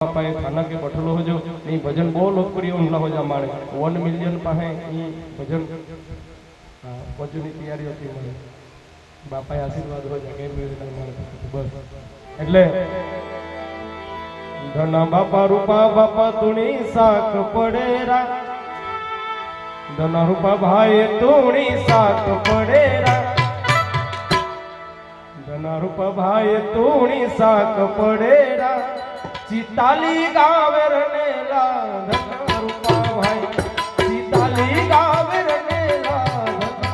पापा ये थाना के बठलो हो जो ये भजन बहुत लोकप्रिय उनला हो जा मारे 1 मिलियन पाहे ये भजन पहुंचनी तैयारी होती मारे बापा आशीर्वाद हो जा के बस એટલે ધના બાપા રૂપા બાપા તુણી સાક પડેરા ધના રૂપા ભાઈ તુણી સાક પડેરા ધના રૂપા ભાઈ તુણી સાક પડેરા चिताली गावे रनेला धना रूपा भाई चिताली गावे रनेला धना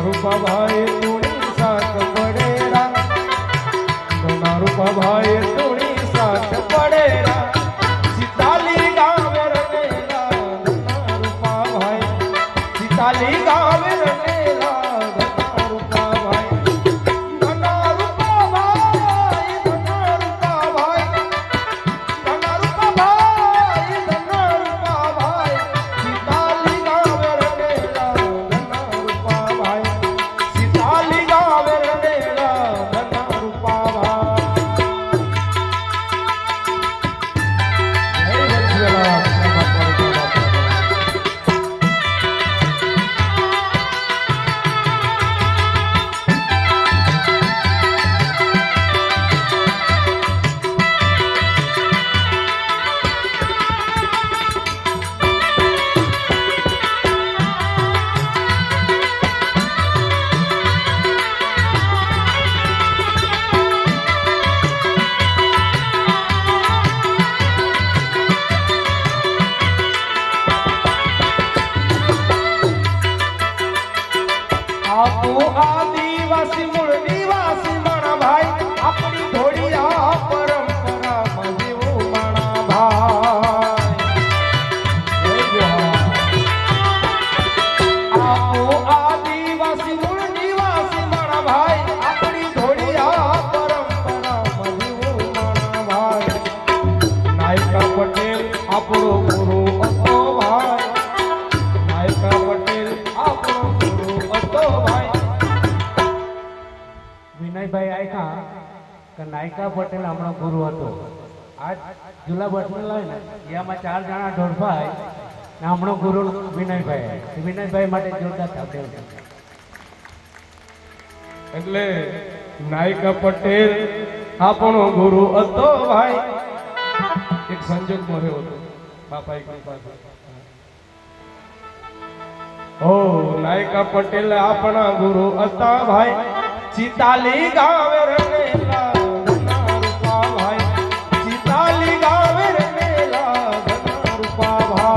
रूपा भाई तुणी साथ पड़ेरा धना रूपा भाई तुणी साथ पड़ेरा चिताली गावे रनेला धना रूपा भाई चिताली गावे रनेला धना रूपा भाई आदिवासी मूल निवासी मणा भाई अपनी घोड़िया परंपरा मजीवो मणा भाई आपो आदिवासी मूल निवासी मणा भाई अपनी घोड़िया परंपरा मजीवो मणा भाई नायका पटेल आपणो गुरु હતો भाई नायका पटेल आपणो गुरु હતો भाई विनय भाई आयका का नायका पटेल हमारा गुरु હતો आज जुला बटनेला है यामा 4 जणा ढोरभाई ने हमणो गुरु विनय भाई માટે જોરદાર થાપડે એટલે નાયકા પટેલ આપણો ગુરુ હતો ભાઈ એક સંજોગ મળ્યો હતો બાપા એક પાસે ઓ નાયકા પટેલ આપણા ગુરુ હતા ભાઈ चिताली गावे रनेला धना रूपा भाई चिताली गावे रनेला धना रूपा भाई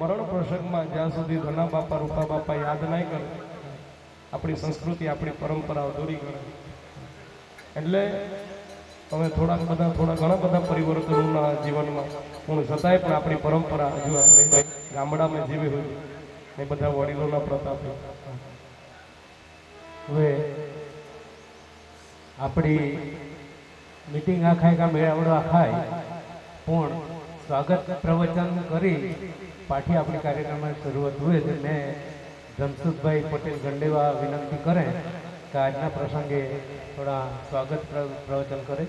मरण प्रसंग में ज्यां सुधी धना बापा रूपा बापा याद नहीं करे अपनी संस्कृति अपनी परंपरा अधूरी करे એટલે હવે થોડા ઘણા બધા પરિવર્તનોના જીવનમાં પણ છતાંય પણ આપણી પરંપરા હજુ આપણે ગામડામાં જીવી હોય એ બધા વડીલોના પ્રતાપે હવે આપણી મીટિંગ આખાય કા મેળાવડો આખાય પણ स्वागत प्रवचन करी पाठी अपने कार्यक्रम में शुरुआत हुए थे मैं धनसुख भाई पटेल गंडेवा विनंती करें कि आज प्रसंगे थोड़ा स्वागत प्रवचन करें।